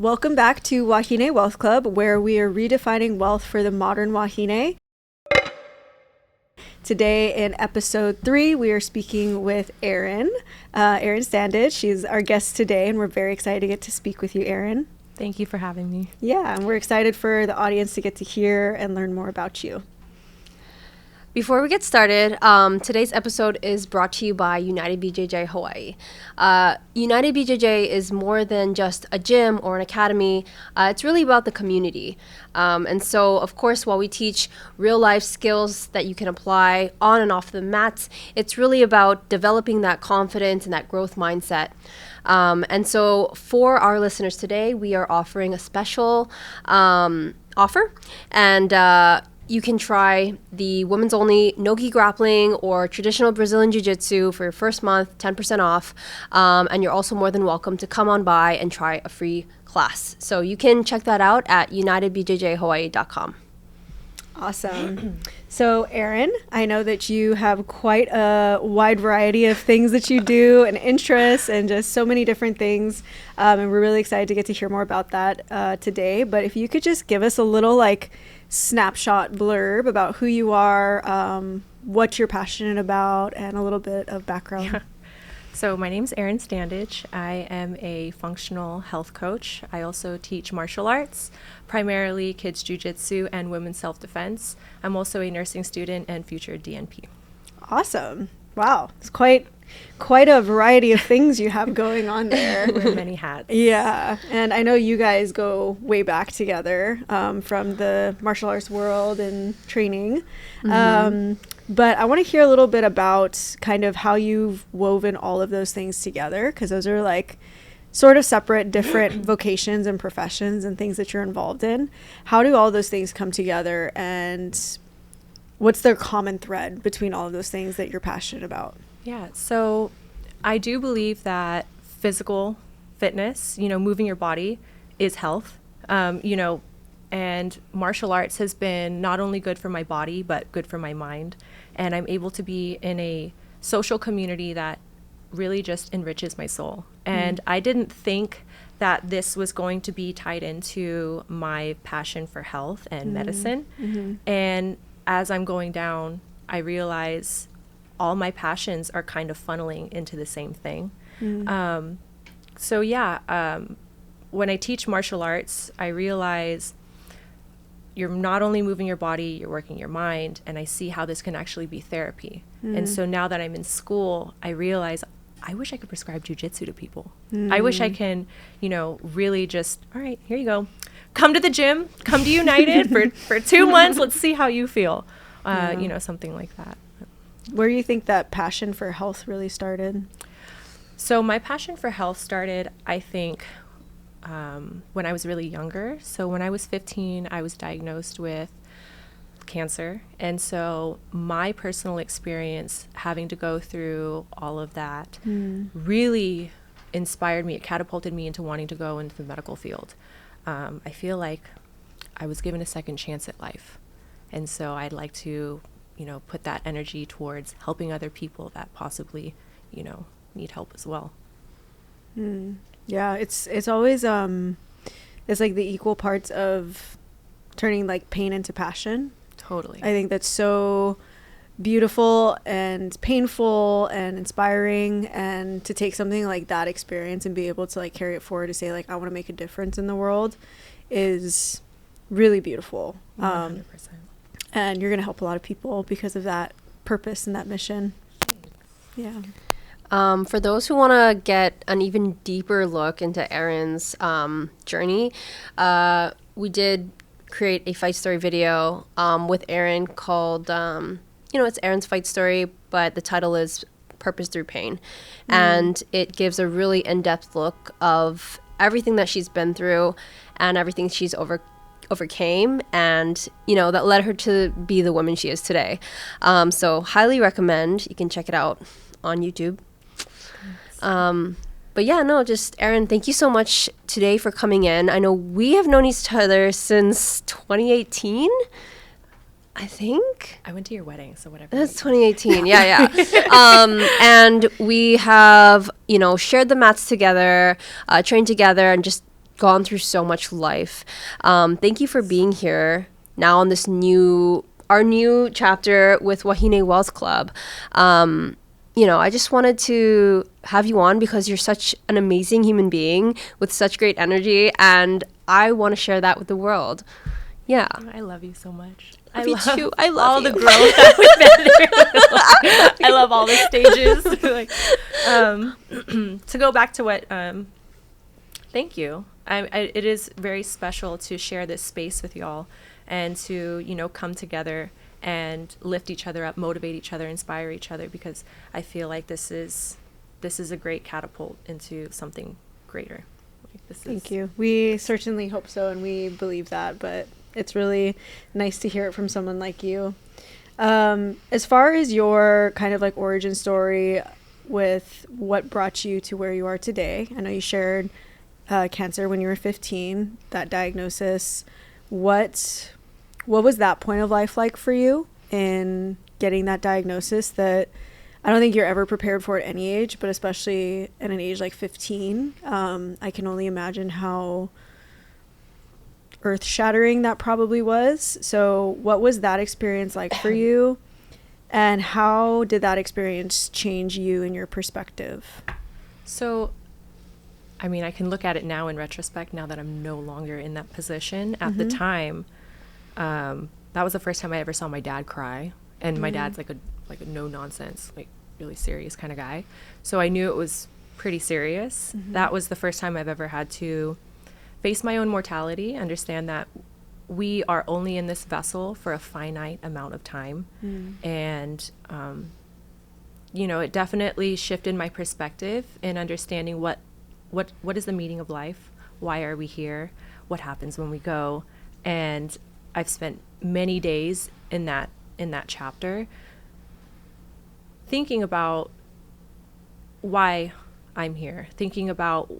Welcome back to Wahine Wealth Club, where we are redefining wealth for the modern Wahine. Today in episode 3, we are speaking with Erin Standage. She's our guest today, and we're very excited to get to speak with you, Erin. Thank you for having me. Yeah, and we're excited for the audience to get to hear and learn more about you. Before we get started, today's episode is brought to you by United BJJ Hawaii. United BJJ is more than just a gym or an academy. It's really about the community. And so, of course, while we teach real-life skills that you can apply on and off the mats, it's really about developing that confidence and that growth mindset. And so for our listeners today, we are offering a special offer. And you can try the women's only no-gi grappling or traditional Brazilian jiu-jitsu for your first month, 10% off. And you're also more than welcome to come on by and try a free class. So you can check that out at unitedbjjhawaii.com. Awesome. So, Erin, I know that you have quite a wide variety of things that you do and interests and just so many different things. And we're really excited to get to hear more about that today. But if you could just give us a little snapshot blurb about who you are, what you're passionate about, and a little bit of background. Yeah. So my name's Erin Standage. I am a functional health coach. I also teach martial arts, primarily kids jiu-jitsu and women's self-defense. I'm also a nursing student and future DNP. Awesome. Wow. It's quite a variety of things you have going on there. Wear many hats. Yeah. And I know you guys go way back together from the martial arts world and training. Mm-hmm. But I want to hear a little bit about kind of how you've woven all of those things together, because those are sort of separate, different vocations and professions and things that you're involved in. How do all those things come together, and what's their common thread between all of those things that you're passionate about? Yeah, so I do believe that physical fitness, moving your body is health, and martial arts has been not only good for my body, but good for my mind. And I'm able to be in a social community that really just enriches my soul. And I didn't think that this was going to be tied into my passion for health and medicine. Mm-hmm. And as I'm going down, I realize all my passions are kind of funneling into the same thing. When I teach martial arts, I realize you're not only moving your body, you're working your mind, and I see how this can actually be therapy. And so now that I'm in school, I realize I wish I could prescribe jiu-jitsu to people. I wish I can, really just, all right, here you go. Come to the gym, come to United for 2 months. Let's see how you feel. Something like that. Where do you think that passion for health really started? So my passion for health started, I think, when I was really younger. So when I was 15, I was diagnosed with cancer. And so my personal experience having to go through all of that really inspired me. It catapulted me into wanting to go into the medical field. I feel like I was given a second chance at life. And so I'd like to, put that energy towards helping other people that possibly, need help as well. Yeah, it's always it's like the equal parts of turning pain into passion. Totally. I think that's so beautiful and painful and inspiring, and to take something like that experience and be able to carry it forward to say I want to make a difference in the world is really beautiful. 100%. And you're going to help a lot of people because of that purpose and that mission. Yeah. For those who want to get an even deeper look into Erin's journey, we did create a fight story video with Erin called, it's Erin's fight story, but the title is Purpose Through Pain. And it gives a really in-depth look of everything that she's been through and everything she's overcame, and that led her to be the woman she is today. So highly recommend. You can check it out on YouTube. But yeah, no, just Erin, thank you so much today for coming in. I know we have known each other since 2018, I think. I went to your wedding, so whatever. That's 2018. Yeah. And we have, shared the mats together, trained together, and just gone through so much life. Thank you for being here now on this our new chapter with Wahine Wealth Club. I just wanted to have you on because you're such an amazing human being with such great energy, and I want to share that with the world. Yeah. I love you so much. I love you too. I love all you. The growth that we've been through. I love all the stages. To go back to what, thank you. It is very special to share this space with y'all and to, come together and lift each other up, motivate each other, inspire each other, because I feel like this is a great catapult into something greater. Thank you. We certainly hope so, and we believe that, but it's really nice to hear it from someone like you. As far as your kind of like origin story with what brought you to where you are today, I know you shared cancer when you were 15, that diagnosis. What was that point of life like for you in getting that diagnosis that I don't think you're ever prepared for at any age, but especially at an age like 15? I can only imagine how earth-shattering that probably was. So what was that experience like for you? And how did that experience change you and your perspective? So, I mean, I can look at it now in retrospect, now that I'm no longer in that position. At the time, that was the first time I ever saw my dad cry. And my dad's like a no nonsense, like really serious kind of guy. So I knew it was pretty serious. That was the first time I've ever had to face my own mortality, understand that we are only in this vessel for a finite amount of time. And, it definitely shifted my perspective in understanding what is the meaning of life? Why are we here? What happens when we go? And I've spent many days in that chapter thinking about why I'm here, thinking about,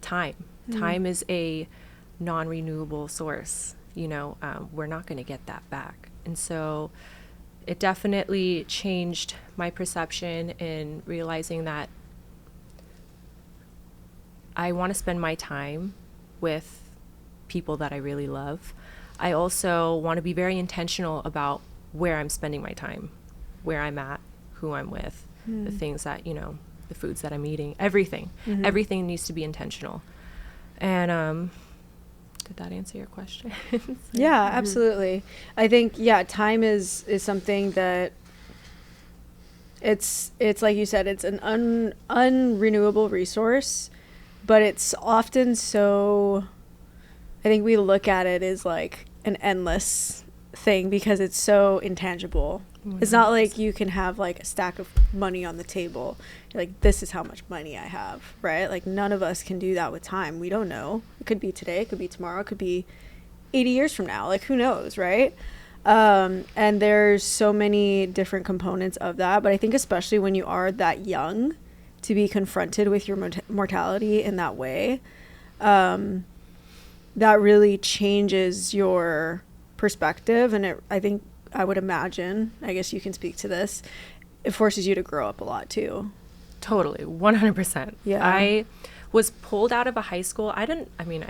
time. Time is a non-renewable source. We're not going to get that back. And so it definitely changed my perception in realizing that I want to spend my time with people that I really love. I also want to be very intentional about where I'm spending my time, where I'm at, who I'm with, the things that, the foods that I'm eating, everything. Everything needs to be intentional. And did that answer your question? Yeah, absolutely. I think, time is something that it's like you said, it's an unrenewable resource, but it's often so, I think we look at it as like an endless thing because it's so intangible. It's not like you can have like a stack of money on the table. You're like, this is how much money I have, right? Like none of us can do that with time. We don't know. It could be today, it could be tomorrow, it could be 80 years from now. Like who knows, right? And there's so many different components of that. But I think especially when you are that young, to be confronted with your mortality in that way, that really changes your perspective. And I think I would imagine, I guess you can speak to this, it forces you to grow up a lot too. Totally, 100%. Yeah. I was pulled out of a high school. I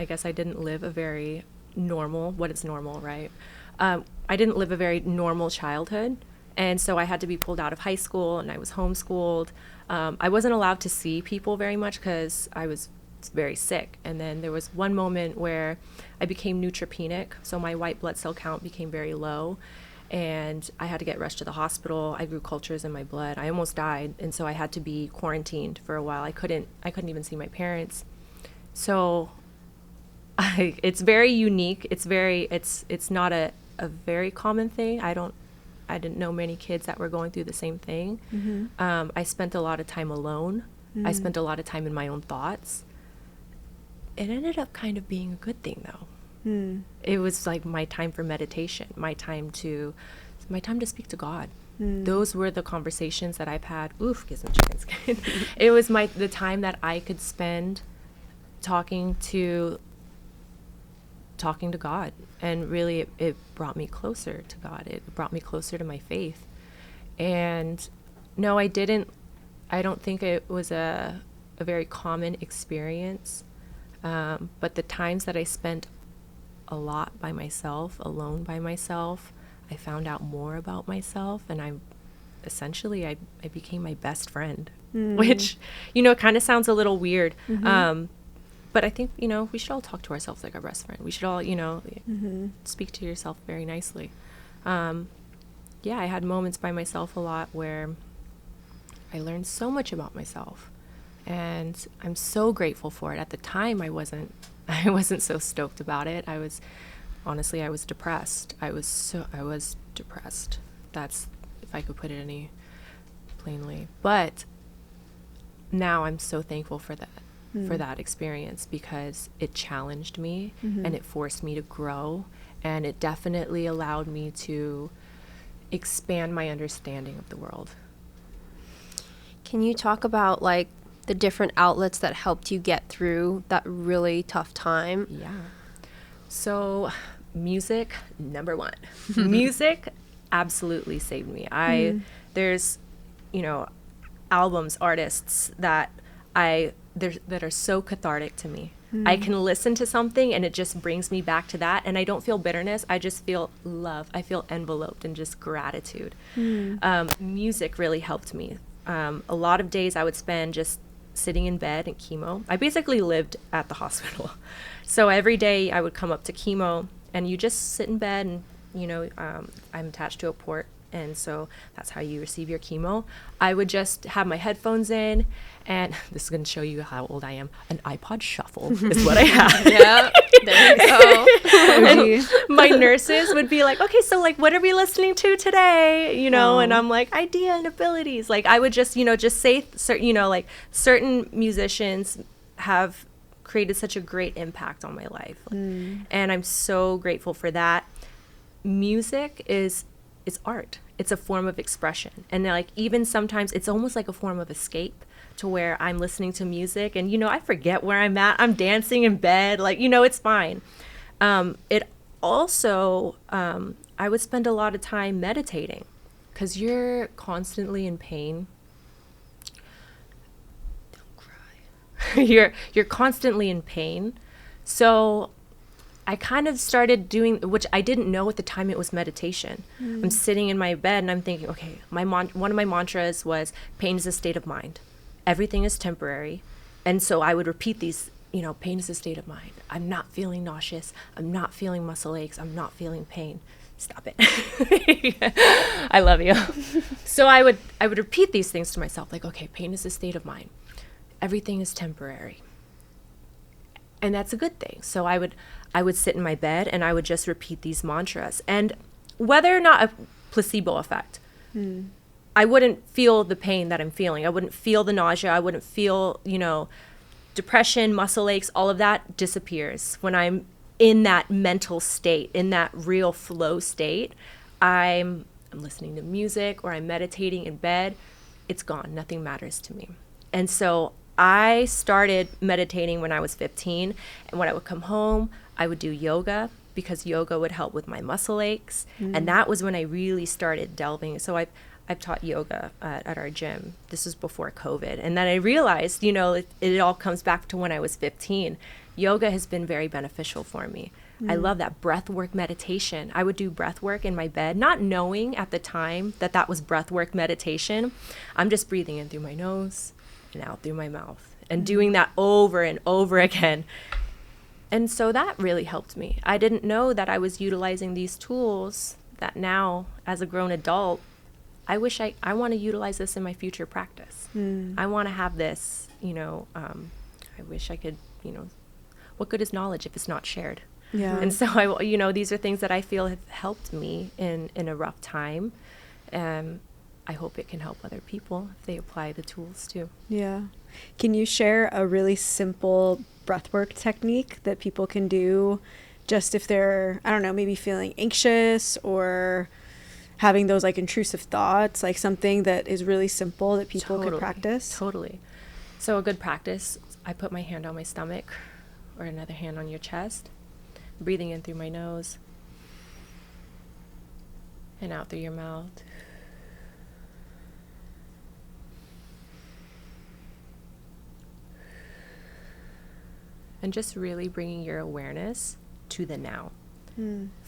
guess I didn't live a very normal, what is normal, right? I didn't live a very normal childhood. And so I had to be pulled out of high school and I was homeschooled. I wasn't allowed to see people very much because I was very sick. And then there was one moment where I became neutropenic. So my white blood cell count became very low. And I had to get rushed to the hospital. I grew cultures in my blood. I almost died. And so I had to be quarantined for a while. I couldn't even see my parents. So it's very unique. It's not a very common thing. I didn't know many kids that were going through the same thing. I spent a lot of time alone. I spent a lot of time in my own thoughts. It ended up kind of being a good thing though. It was like my time for meditation, my time to speak to God. Those were the conversations that I've had. Oof, gives me chickens. It was the time that I could spend talking to God, and really it brought me closer to God. It brought me closer to my faith. And no, I don't think it was a a very common experience. But the times that I spent a lot by myself, alone by myself, I found out more about myself, and I became my best friend, which, kind of sounds a little weird. But I think, we should all talk to ourselves like our best friend. We should all, speak to yourself very nicely. I had moments by myself a lot where I learned so much about myself, and I'm so grateful for it. At the time, I wasn't so stoked about it. I was depressed. I was depressed. That's, if I could put it any plainly. But now I'm so thankful for that experience, because it challenged me and it forced me to grow, and it definitely allowed me to expand my understanding of the world. Can you talk about like the different outlets that helped you get through that really tough time? Yeah. So music, number one. Music absolutely saved me. There's, albums, artists that are so cathartic to me. I can listen to something and it just brings me back to that, and I don't feel bitterness. I just feel love. I feel enveloped in just gratitude. Music really helped me. A lot of days I would spend just sitting in bed in chemo. I basically lived at the hospital. So every day I would come up to chemo, and you just sit in bed, and, I'm attached to a port, and so that's how you receive your chemo. I would just have my headphones in, and this is going to show you how old I am. An iPod Shuffle is what I had. Yeah, there you go. And my nurses would be like, okay, so like, what are we listening to today? And I'm like, idea and abilities. Like, I would just, just say, certain musicians have created such a great impact on my life. And I'm so grateful for that. Music is art. It's a form of expression. And like, even sometimes it's almost like a form of escape, to where I'm listening to music and, I forget where I'm at. I'm dancing in bed. Like, it's fine. It also, I would spend a lot of time meditating, because you're constantly in pain. Don't cry. You're constantly in pain. So I kind of started doing, which I didn't know at the time, it was meditation. I'm sitting in my bed and I'm thinking, okay, one of my mantras was, pain is a state of mind. Everything is temporary. And so I would repeat these, pain is a state of mind. I'm not feeling nauseous. I'm not feeling muscle aches. I'm not feeling pain. Stop it. I love you. So I would repeat these things to myself, like, okay, pain is a state of mind. Everything is temporary. And that's a good thing. So I would sit in my bed and I would just repeat these mantras. And whether or not a placebo effect, I wouldn't feel the pain that I'm feeling. I wouldn't feel the nausea. I wouldn't feel, depression, muscle aches, all of that disappears. When I'm in that mental state, in that real flow state, I'm listening to music or I'm meditating in bed. It's gone. Nothing matters to me. And so I started meditating when I was 15. And when I would come home, I would do yoga, because yoga would help with my muscle aches. And that was when I really started delving. So I've taught yoga at our gym. This was before COVID. And then I realized, it all comes back to when I was 15. Yoga has been very beneficial for me. I love that breath work meditation. I would do breath work in my bed, not knowing at the time that was breath work meditation. I'm just breathing in through my nose and out through my mouth, and doing that over and over again. And so that really helped me. I didn't know that I was utilizing these tools that now, as a grown adult, I want to utilize this in my future practice. I want to have this, I wish I could, what good is knowledge if it's not shared? Yeah. And so these are things that I feel have helped me in a rough time. I hope it can help other people if they apply the tools too. Yeah. Can you share a really simple breathwork technique that people can do just if they're, I don't know, maybe feeling anxious or having those like intrusive thoughts, like something that is really simple that people could practice? Totally. So a good practice, I put my hand on my stomach or another hand on your chest, breathing in through my nose and out through your mouth. and just really bringing your awareness to the now.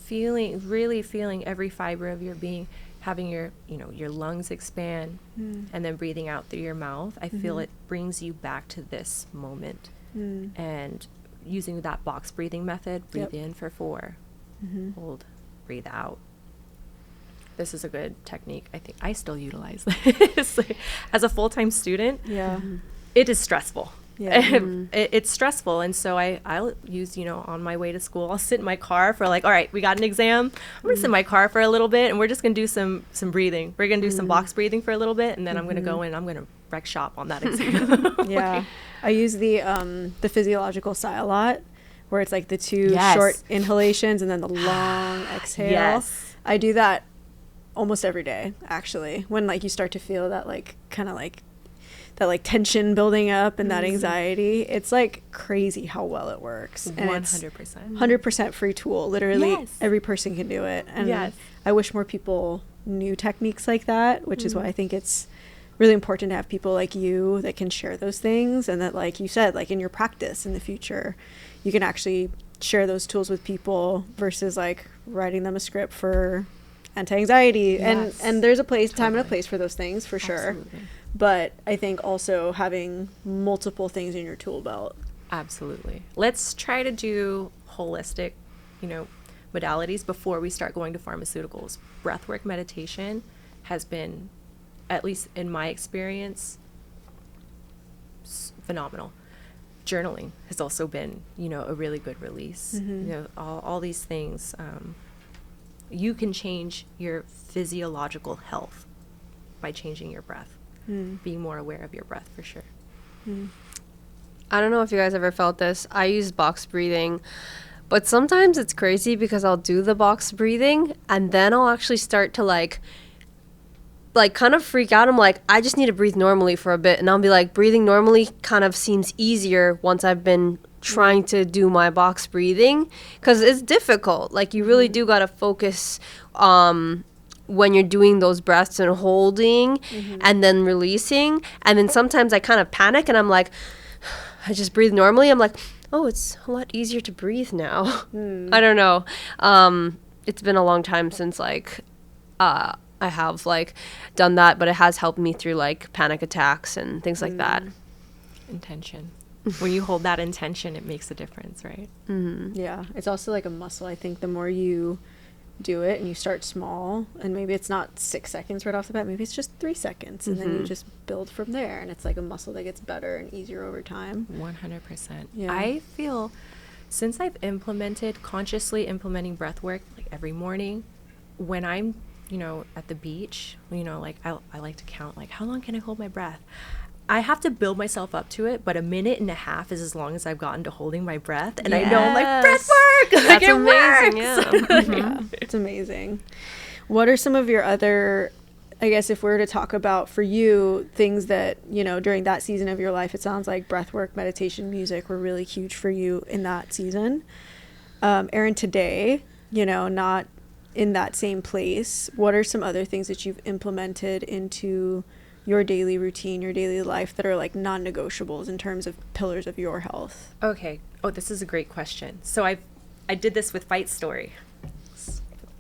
Really feeling every fiber of your being, having your, your lungs expand, and then breathing out through your mouth. I feel it brings you back to this moment. And using that box breathing method, breathe in for 4, hold, breathe out. This is a good technique. I think I still utilize this as a full-time student. Yeah. It is stressful. Yeah. It's stressful. And so I'll use, on my way to school, I'll sit in my car for like, all right, we got an exam. I'm going to sit in my car for a little bit, and we're just going to do some breathing. We're going to do some box breathing for a little bit, and then I'm going to go in and I'm going to wreck shop on that exam. Yeah. I use the physiological sigh a lot, where it's like the 2 short inhalations and then the long exhale. Yes. I do that almost every day, actually, when like you start to feel that like kind of like that like tension building up and that anxiety. It's like crazy how well it works. And 100%. 100% free tool. Literally every person can do it. And I wish more people knew techniques like that, which is why I think it's really important to have people like you that can share those things, and that, like you said, like in your practice in the future, you can actually share those tools with people versus like writing them a script for anti-anxiety. And there's a place, time and a place for those things for sure. Absolutely. But I think also having multiple things in your tool belt. Absolutely. Let's try to do holistic, modalities before we start going to pharmaceuticals. Breathwork meditation has been, at least in my experience, phenomenal. Journaling has also been, a really good release. All these things. You can change your physiological health by changing your breath. Being more aware of your breath, for sure. I don't know if you guys ever felt this. I use box breathing, but sometimes it's crazy because I'll do the box breathing and then I'll actually start to like kind of freak out. I'm like, I just need to breathe normally for a bit, and I'll be like, breathing normally kind of seems easier once I've been trying to do my box breathing, because it's difficult. Like, you really do got to focus when you're doing those breaths and holding and then releasing. And then sometimes I kind of panic and I'm like, I just breathe normally. I'm like, oh, it's a lot easier to breathe now. I don't know. It's been a long time since like I have like done that, but it has helped me through like panic attacks and things like that. Intention. When you hold that intention, it makes a difference, right? Yeah. It's also like a muscle. I think the more you do it and you start small, and maybe it's not 6 seconds right off the bat, maybe it's just 3 seconds, and then you just build from there, and it's like a muscle that gets better and easier over time. 100%. Yeah. I feel since I've consciously implementing breath work like every morning, when I'm at the beach, like I like to count, like, how long can I hold my breath? I have to build myself up to it, but 1.5 minutes is as long as I've gotten to holding my breath, and I know I'm like, breath work! Like, That's amazing, works! Yeah, it's amazing. What are some of your other, I guess if we were to talk about for you, things that, during that season of your life, it sounds like breathwork, meditation, music were really huge for you in that season. Erin, today, not in that same place, what are some other things that you've implemented into your daily routine, your daily life, that are like non-negotiables in terms of pillars of your health? Okay. Oh, this is a great question. So I did this with Fight Story.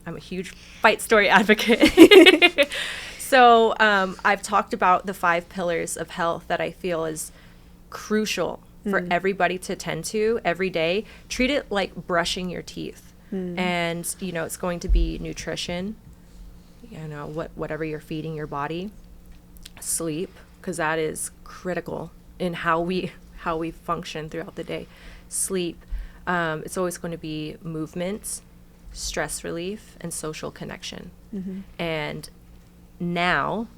I'm a huge Fight Story advocate. So I've talked about the 5 pillars of health that I feel is crucial for everybody to tend to every day. Treat it like brushing your teeth. And, it's going to be nutrition, whatever you're feeding your body. Sleep, because that is critical in how we function throughout the day. Sleep. It's always going to be movement, stress relief, and social connection. And now,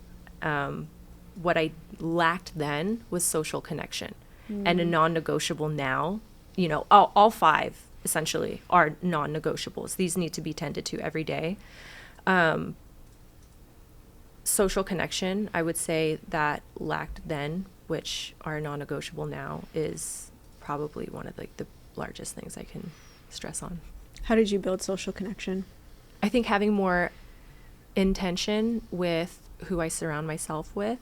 what I lacked then was social connection. And a non-negotiable now, all 5 essentially are non-negotiables. These need to be tended to every day. Social connection, I would say that lacked then, which are non-negotiable now, is probably one of like the largest things I can stress on. How did you build social connection? I think having more intention with who I surround myself with,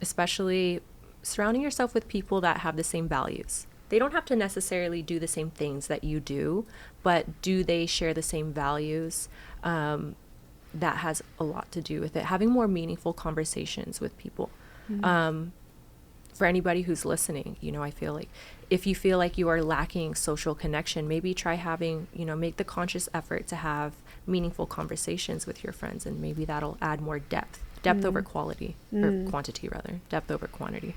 especially surrounding yourself with people that have the same values. they don't have to necessarily do the same things that you do, but do they share the same values? That has a lot to do with it. Having more meaningful conversations with people. For anybody who's listening, you know, I feel like if you feel like you are lacking social connection, maybe try having, you know, make the conscious effort to have meaningful conversations with your friends, and maybe that'll add more depth over quality, or quantity rather, depth over quantity.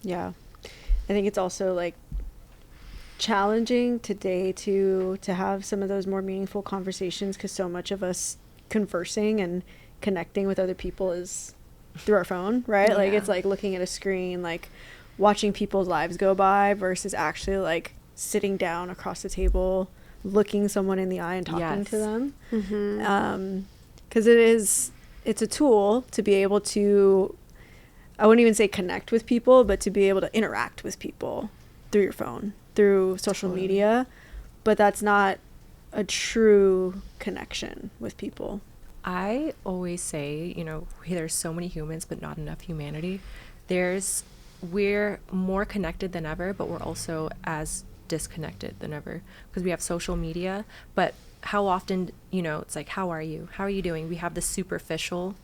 Yeah. I think it's also like challenging today to have some of those more meaningful conversations, because so much of us conversing and connecting with other people is through our phone, right? Like it's like looking at a screen, like watching people's lives go by versus actually like sitting down across the table, looking someone in the eye and talking to them. Because it's a tool to be able to, I wouldn't even say connect with people, but to be able to interact with people through your phone, through social media, but that's not a true connection with people. I always say, you know, there's so many humans, but not enough humanity. We're more connected than ever, but we're also as disconnected than ever, because we have social media. But how often, you know, it's like, how are you? How are you doing? We have the superficial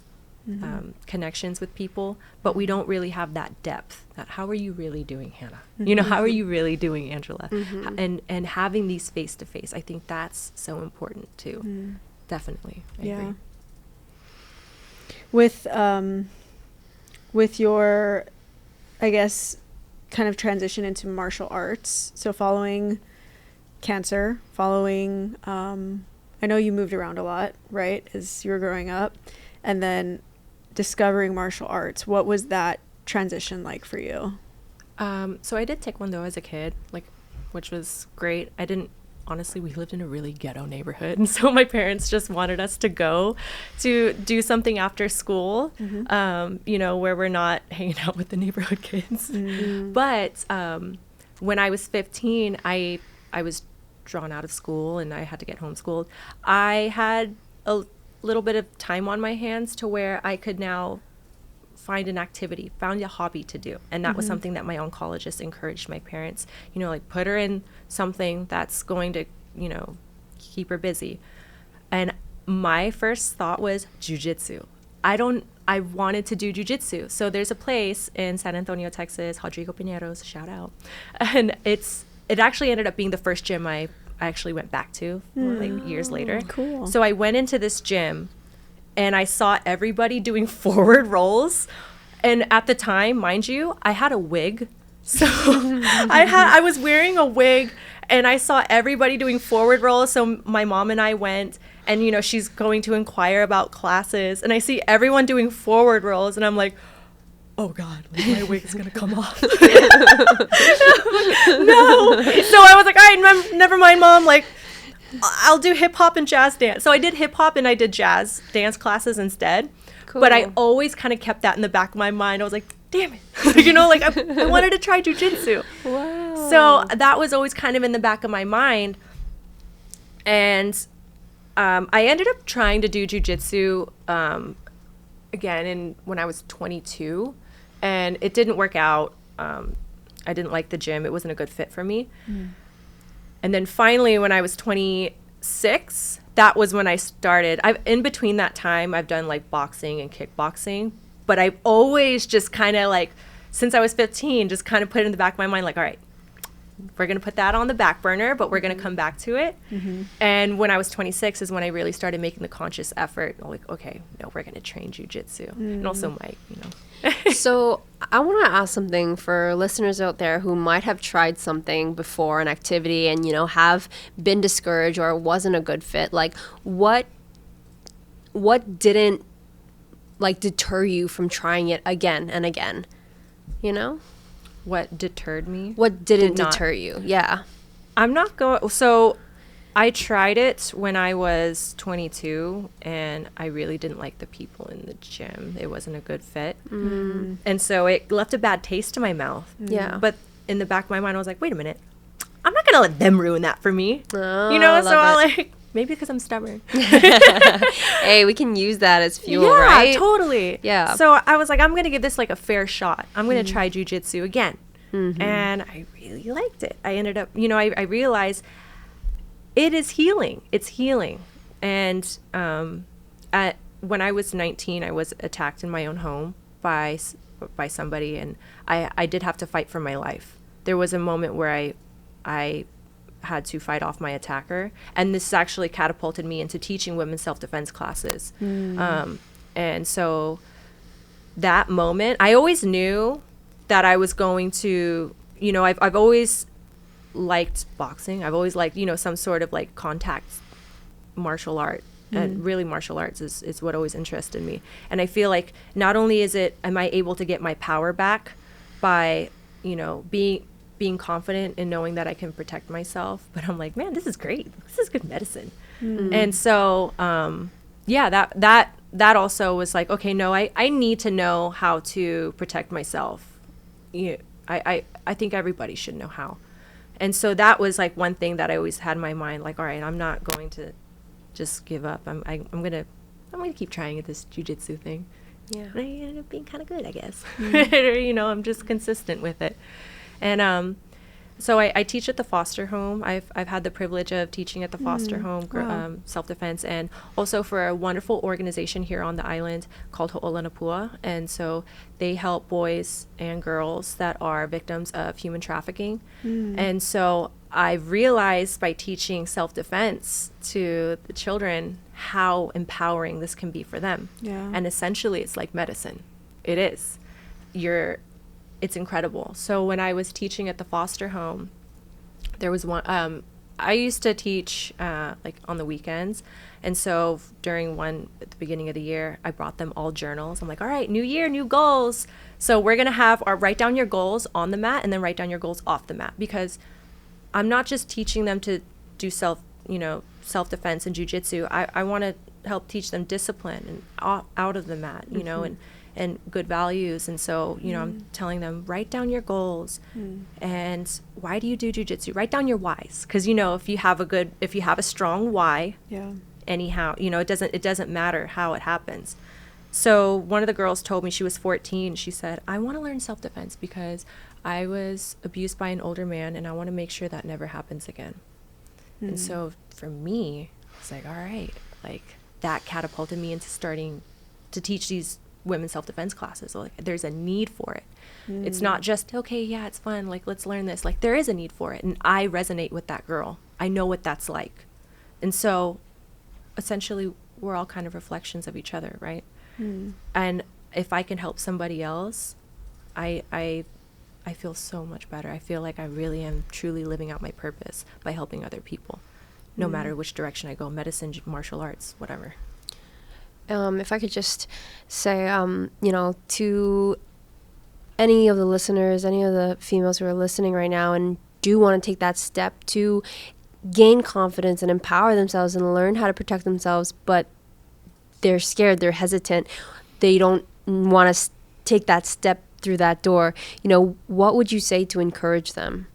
connections with people, but we don't really have that depth. That how are you really doing, Hannah? You know, how are you really doing, Angela? And having these face to face, I think that's so important too. Definitely. I agree. With your, I guess, kind of transition into martial arts, so following cancer, I know you moved around a lot, right, as you were growing up, and then discovering martial arts, what was that transition like for you? So I did Taekwondo as a kid, which was great. Honestly, we lived in a really ghetto neighborhood, and so my parents just wanted us to go to do something after school, you know, where we're not hanging out with the neighborhood kids. But when I was 15, I was drawn out of school and I had to get homeschooled. I had a little bit of time on my hands to where I could now found a hobby to do. And that was something that my oncologist encouraged my parents, you know, like put her in something that's going to, you know, keep her busy. And my first thought was jujitsu. I wanted to do jujitsu. So there's a place in San Antonio, Texas, Rodrigo Pineros, shout out. And it actually ended up being the first gym I actually went back to like years later. Cool. So I went into this gym and I saw everybody doing forward rolls. And at the time, mind you, I had a wig. So I was wearing a wig and I saw everybody doing forward rolls. So my mom and I went, and, you know, she's going to inquire about classes. And I see everyone doing forward rolls and I'm like, oh God, like my wig is going to come off. No. So I was like, all right, never mind, Mom. Like, I'll do hip hop and jazz dance. So I did hip hop and I did jazz dance classes instead. Cool. But I always kind of kept that in the back of my mind. I was like, damn it. You know, like I wanted to try jujitsu. Wow. So that was always kind of in the back of my mind. And I ended up trying to do jujitsu again when I was 22. And it didn't work out. I didn't like the gym. It wasn't a good fit for me. And then finally, when I was 26, that was when I started. In between that time, I've done like boxing and kickboxing, but I've always just kind of like, since I was 15, just kind of put it in the back of my mind, like, all right, we're going to put that on the back burner, but we're going to come back to it. And when I was 26 is when I really started making the conscious effort, like, okay, no, we're going to train jujitsu. And also Mike, you know. So I want to ask something for listeners out there who might have tried something before, an activity, and, you know, have been discouraged or wasn't a good fit. Like, what didn't, like, deter you from trying it again and again, you know? What deterred me? What didn't deter you? Yeah. So I tried it when I was 22, and I really didn't like the people in the gym. It wasn't a good fit. And so it left a bad taste in my mouth. Yeah. But in the back of my mind, I was like, wait a minute. I'm not going to let them ruin that for me. Oh, you know, so I like, maybe because I'm stubborn. Hey, we can use that as fuel, right? Yeah, totally. Yeah. So I was like, I'm going to give this like a fair shot. I'm going to try jujitsu again. And I really liked it. I ended up, I realized it is healing. It's healing. And when I was 19, I was attacked in my own home by somebody, and I did have to fight for my life. There was a moment where I had to fight off my attacker, and this actually catapulted me into teaching women's self-defense classes. And so that moment, I always knew that I was going to, I've always liked boxing. I've always liked, some sort of like contact martial art. And really martial arts is what always interested me. And I feel like not only am I able to get my power back by, being confident in knowing that I can protect myself, but I'm like, man, this is great. This is good medicine. And so, that also was like, okay, no, I need to know how to protect myself. I think everybody should know how. And so that was like one thing that I always had in my mind, like, all right, I'm not going to just give up. I'm gonna keep trying at this jujitsu thing. Yeah. And I ended up being kind of good, I guess. I'm just consistent with it. And so I teach at the foster home. I've had the privilege of teaching at the foster home, Wow. self-defense, and also for a wonderful organization here on the island called Ho'olanapua. And so they help boys and girls that are victims of human trafficking. And so I've realized by teaching self-defense to the children how empowering this can be for them. Yeah. And essentially it's like medicine. It is. It's incredible. So when I was teaching at the foster home, there was one, I used to teach like on the weekends. And so during one at the beginning of the year, I brought them all journals. I'm like, all right, new year, new goals. So we're going to have write down your goals on the mat and then write down your goals off the mat, because I'm not just teaching them to do self-defense and jujitsu. I want to help teach them discipline and out of the mat, and good values. And so, I'm telling them, write down your goals and why do you do jujitsu? Write down your whys. Cause if you have a strong why, anyhow, it doesn't matter how it happens. So one of the girls told me, she was 14. She said, I want to learn self-defense because I was abused by an older man and I want to make sure that never happens again. And so for me, it's like, all right, like that catapulted me into starting to teach these women's self-defense classes. Like there's a need for it. It's not just, okay, yeah, it's fun. Like, let's learn this. Like there is a need for it. And I resonate with that girl. I know what that's like. And so essentially we're all kind of reflections of each other, right? And if I can help somebody else, I feel so much better. I feel like I really am truly living out my purpose by helping other people, no matter which direction I go, medicine, martial arts, whatever. If I could just say, to any of the listeners, any of the females who are listening right now and do want to take that step to gain confidence and empower themselves and learn how to protect themselves, but they're scared, they're hesitant, they don't want to take that step through that door, what would you say to encourage them?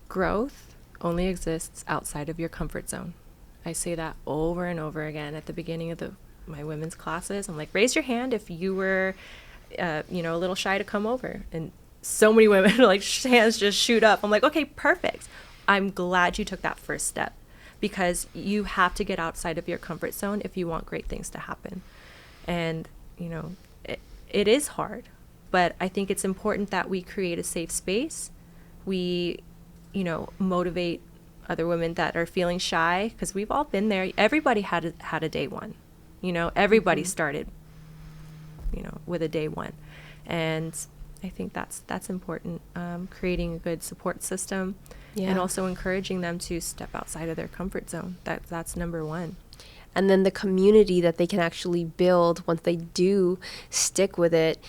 Growth only exists outside of your comfort zone. I say that over and over again at the beginning of my women's classes. I'm like, raise your hand if you were, a little shy to come over. And so many women, like, hands just shoot up. I'm like, okay, perfect. I'm glad you took that first step, because you have to get outside of your comfort zone if you want great things to happen. And, it is hard, but I think it's important that we create a safe space. We, motivate other women that are feeling shy, because we've all been there. Everybody had a day one, everybody started, with a day one. And I think that's important. Creating a good support system and also encouraging them to step outside of their comfort zone. That's number one. And then the community that they can actually build once they do stick with it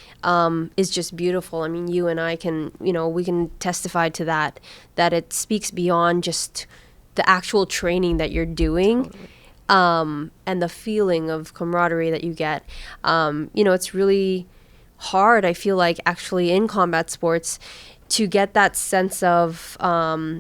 is just beautiful. I mean, you and I can, we can testify to that it speaks beyond just the actual training that you're doing. Totally. And the feeling of camaraderie that you get. It's really hard, I feel like, actually in combat sports to get that sense of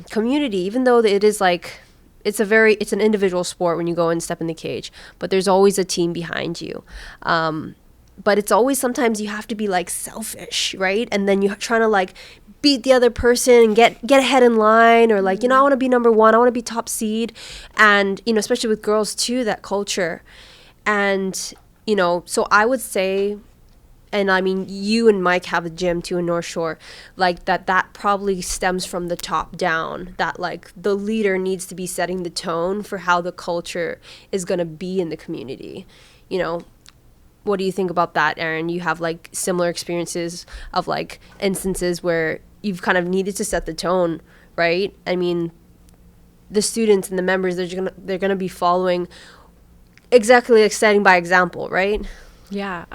community, even though it is like, it's an individual sport when you go and step in the cage, but there's always a team behind you. But it's always, sometimes you have to be like selfish, right? And then you're trying to like beat the other person and get ahead in line, or like, I want to be number one, I want to be top seed. And, especially with girls too, that culture. And, so I would say, and I mean, you and Mike have a gym too in North Shore, like that probably stems from the top down, that like the leader needs to be setting the tone for how the culture is going to be in the community. What do you think about that, Erin? You have like similar experiences of like instances where you've kind of needed to set the tone, right? I mean, the students and the members, they're gonna be following exactly like setting by example, right? Yeah.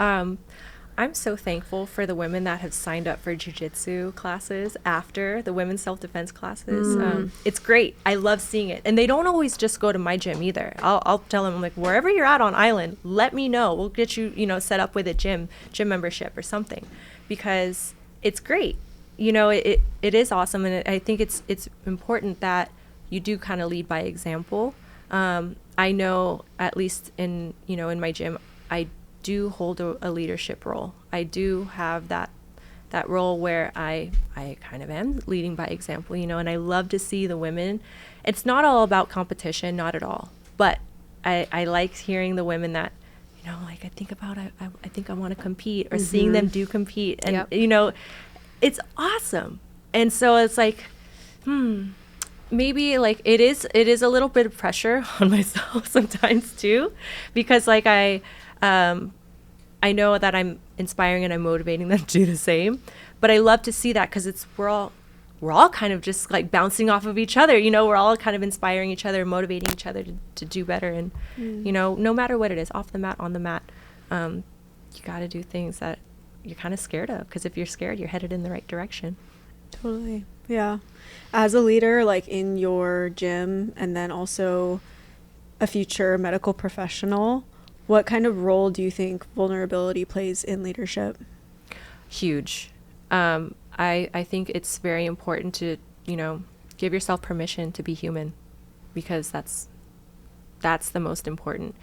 I'm so thankful for the women that have signed up for jiu-jitsu classes after the women's self-defense classes. It's great. I love seeing it. And they don't always just go to my gym either. I'll tell them, like, wherever you're at on island, let me know. We'll get you, set up with a gym membership or something, because it's great. It is awesome. And I think it's important that you do kind of lead by example. I know, at least in my gym, I do hold a leadership role. I do have that role where I kind of am leading by example, and I love to see the women. It's not all about competition, not at all. But I like hearing the women that, like I think I want to compete, or seeing them do compete. And, it's awesome. And so it's like, maybe like it is a little bit of pressure on myself sometimes too, because like I know that I'm inspiring and I'm motivating them to do the same, but I love to see that, because we're all kind of just like bouncing off of each other. We're all kind of inspiring each other, motivating each other to do better. And no matter what it is, off the mat, on the mat, you got to do things that you're kind of scared of, because if you're scared, you're headed in the right direction. Totally. Yeah. As a leader, like in your gym, and then also a future medical professional, what kind of role do you think vulnerability plays in leadership? Huge. I think it's very important to, give yourself permission to be human, because that's the most important.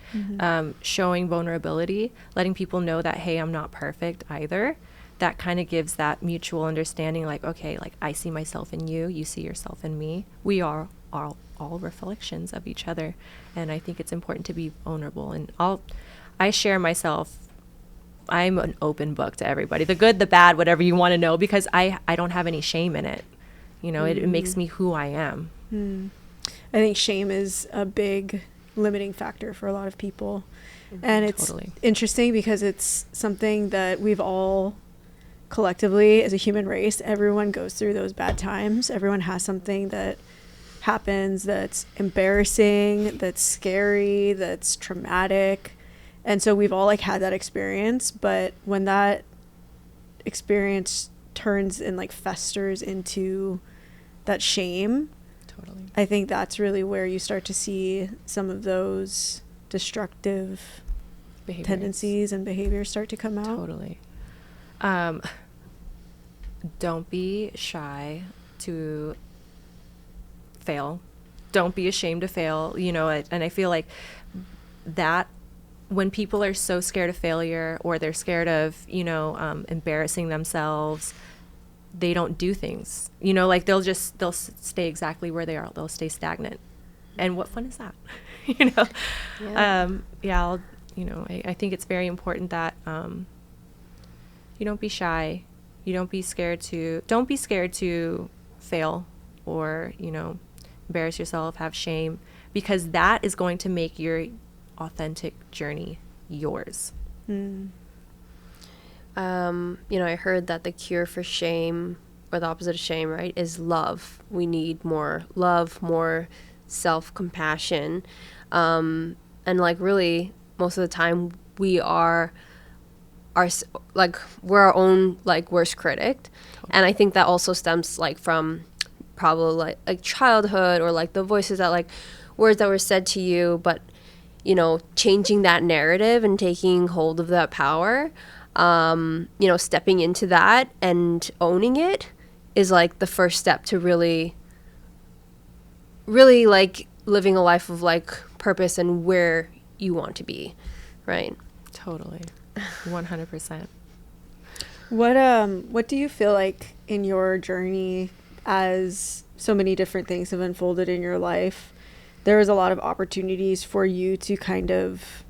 Showing vulnerability, letting people know that, hey, I'm not perfect either. That kind of gives that mutual understanding, like, okay, like I see myself in you, you see yourself in me. We are all reflections of each other. And I think it's important to be vulnerable. And I share myself. I'm an open book to everybody, the good, the bad, whatever you want to know, because I don't have any shame in it. It makes me who I am. I think shame is a big limiting factor for a lot of people. And it's interesting because it's something that we've all collectively, as a human race, everyone goes through those bad times. Everyone has something that happens that's embarrassing, that's scary, that's traumatic. And so we've all like had that experience, but when that experience turns and like festers into that shame, I think that's really where you start to see some of those destructive tendencies and behaviors start to come out. Don't be shy to fail. Don't be ashamed to fail, and I feel like that when people are so scared of failure, or they're scared of, embarrassing themselves, they don't do things, like they'll stay exactly where they are. They'll stay stagnant. And what fun is that? I think it's very important that, you don't be shy. You don't be scared to fail, or, embarrass yourself, have shame, because that is going to make your authentic journey yours. I heard that the cure for shame, or the opposite of shame, right, is love. We need more love, more self-compassion. And like really most of the time we're our own like worst critic. And I think that also stems like from probably like childhood, or like the voices that like words that were said to you, but changing that narrative and taking hold of that power, stepping into that and owning it is like the first step to really like living a life of like purpose and where you want to be, right? Totally. 100%. What do you feel like in your journey, as so many different things have unfolded in your life, there was a lot of opportunities for you to kind of,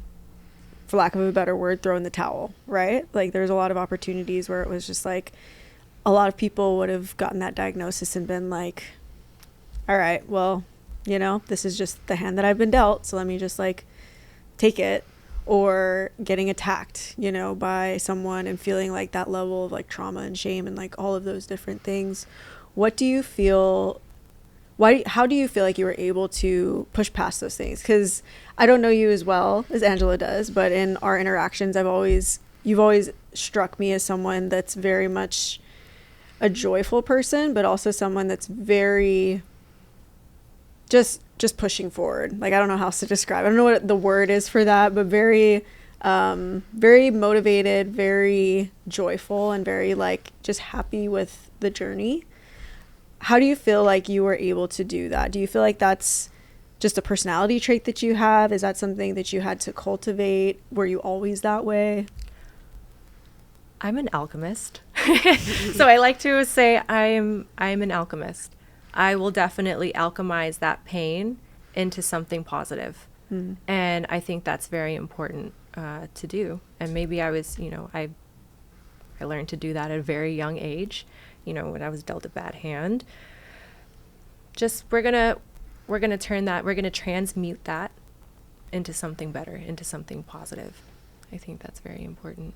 for lack of a better word, throw in the towel, right? Like there's a lot of opportunities where it was just like a lot of people would have gotten that diagnosis and been like, all right, well, this is just the hand that I've been dealt, so let me just like take it. Or getting attacked, by someone and feeling like that level of like trauma and shame and like all of those different things. What do you feel, how do you feel like you were able to push past those things? Because I don't know you as well as Angela does, but in our interactions, you've always struck me as someone that's very much a joyful person, but also someone that's very just pushing forward. Like, I don't know how else to describe. I don't know what the word is for that, but very, very motivated, very joyful, and very like just happy with the journey. How do you feel like you were able to do that? Do you feel like that's just a personality trait that you have? Is that something that you had to cultivate? Were you always that way? I'm an alchemist. So I like to say I'm an alchemist. I will definitely alchemize that pain into something positive. Mm. And I think that's very important to do. And maybe I was, I learned to do that at a very young age, when I was dealt a bad hand. Just we're gonna turn that, we're gonna transmute that into something better, into something positive. I think that's very important.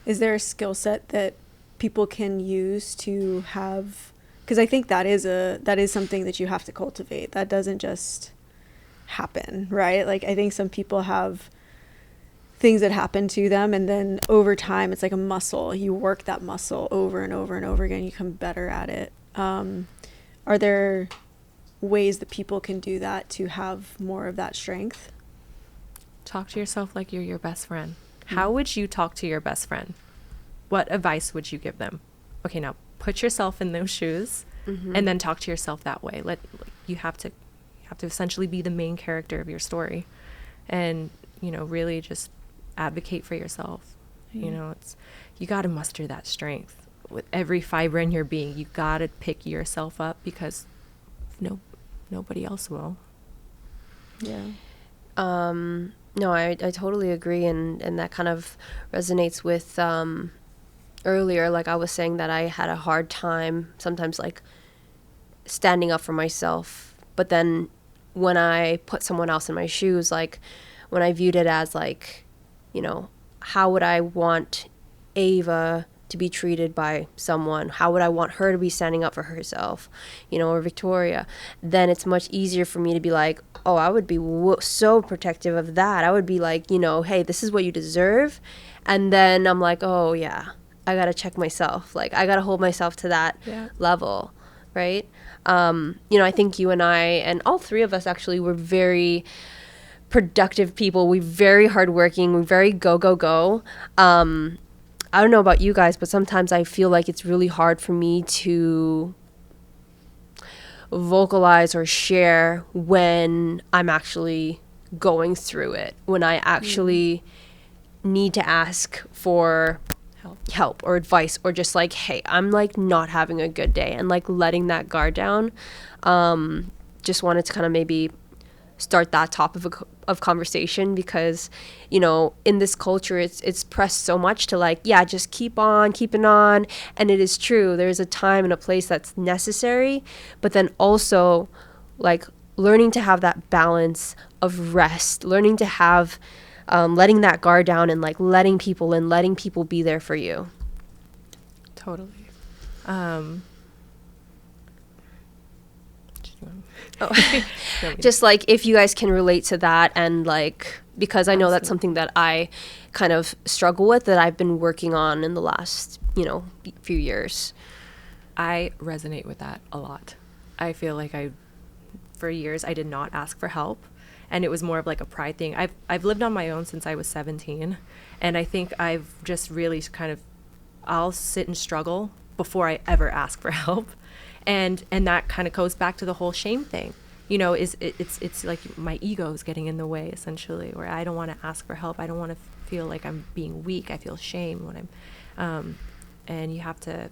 Is there a skill set that people can use to have? Because I think that is something that you have to cultivate. That doesn't just happen, right? Like, I think some people have things that happen to them, and then over time, it's like a muscle. You work that muscle over and over and over again. You become better at it. Are there ways that people can do that to have more of that strength? Talk to yourself like you're your best friend. Mm-hmm. How would you talk to your best friend? What advice would you give them? Okay, now put yourself in those shoes, mm-hmm. and then talk to yourself that way. You have to essentially be the main character of your story, and really just advocate for yourself. Mm-hmm. You got to muster that strength with every fiber in your being. You got to pick yourself up, because nobody else will. Yeah. No, I totally agree, and that kind of resonates with earlier, like I was saying, that I had a hard time sometimes like standing up for myself. But then when I put someone else in my shoes, like when I viewed it as like, how would I want Ava to be treated by someone? How would I want her to be standing up for herself, or Victoria? Then it's much easier for me to be like, oh, I would be so protective of that. I would be like, hey, this is what you deserve. And then I'm like, oh yeah, I got to check myself. Like, I got to hold myself to that level, right? I think you and I, and all three of us actually, were very productive people. We're very hardworking. We're very go. I don't know about you guys, but sometimes I feel like it's really hard for me to vocalize or share when I'm actually going through it, when I actually need to ask for help or advice, or just like, hey, I'm like not having a good day, and like letting that guard down. Just wanted to kind of maybe start that topic of conversation, because in this culture it's pressed so much to like, yeah, just keep on keeping on. And it is true, there's a time and a place that's necessary, but then also like learning to have that balance of rest, learning to have letting that guard down, and like letting people in, letting people be there for you. Totally. Just like if you guys can relate to that, and like, because I know that's something that I kind of struggle with, that I've been working on in the last few years. I resonate with that a lot. I feel like for years I did not ask for help, and it was more of like a pride thing. I've lived on my own since I was 17, and I think I've just really kind of, I'll sit and struggle before I ever ask for help. And that kind of goes back to the whole shame thing, it's like my ego is getting in the way, essentially, where I don't want to ask for help. I don't want to feel like I'm being weak. I feel shame when I'm, and you have to,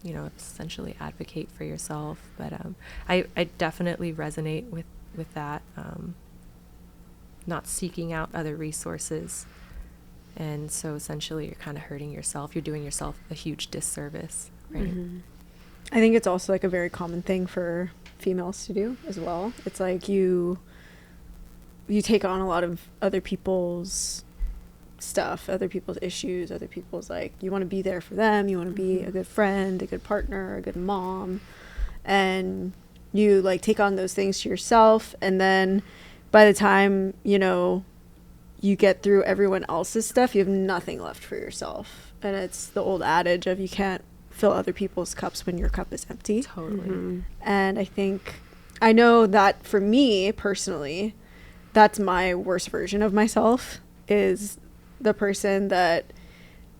you know, essentially advocate for yourself. But I definitely resonate with that, not seeking out other resources. And so essentially you're kind of hurting yourself. You're doing yourself a huge disservice, right? Mm-hmm. I think it's also like a very common thing for females to do as well. It's like you take on a lot of other people's stuff, other people's issues, other people's, like, you want to be there for them, you want to be a good friend, a good partner, a good mom, and you like take on those things to yourself, and then by the time, you know, you get through everyone else's stuff, you have nothing left for yourself. And it's the old adage of you can't fill other people's cups when your cup is empty. Totally. And I know that for me personally, that's my worst version of myself, is the person that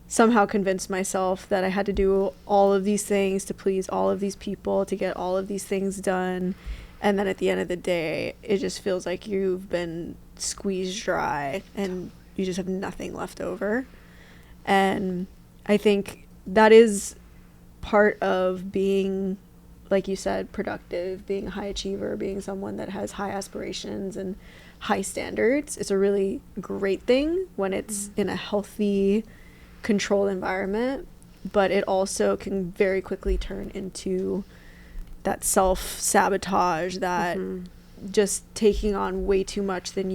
somehow convinced myself that I had to do all of these things to please all of these people, to get all of these things done. And then at the end of the day, it just feels like you've been squeezed dry and you just have nothing left over. And I think that is part of being, like you said, productive, being a high achiever, being someone that has high aspirations and high standards. It's a really great thing when it's in a healthy, controlled environment, but it also can very quickly turn into that self-sabotage, that just taking on way too much than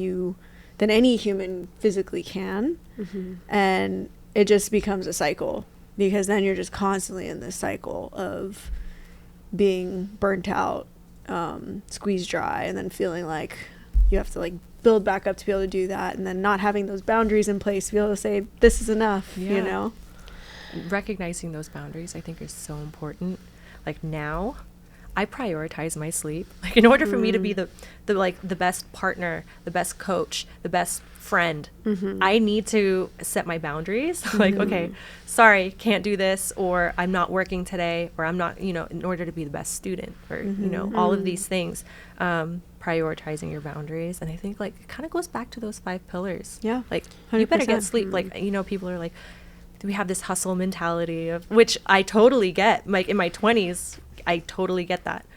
any human physically can. And it just becomes a cycle, because then you're just constantly in this cycle of being burnt out, squeezed dry, and then feeling like you have to like build back up to be able to do that, and then not having those boundaries in place to be able to say this is enough. You know, recognizing those boundaries, I think, is so important. Like, now I prioritize my sleep. Like, in order for me to be the best partner, the best coach, the best friend, I need to set my boundaries. Like, okay, sorry, can't do this, or I'm not working today, or I'm not, you know, in order to be the best student, or, you know, all of these things, prioritizing your boundaries. And I think, like, it kind of goes back to those 5 pillars. Yeah. Like, 100%. You better get sleep. Like, you know, people are like, we have this hustle mentality of, which I totally get. Like, in my 20s, I totally get that.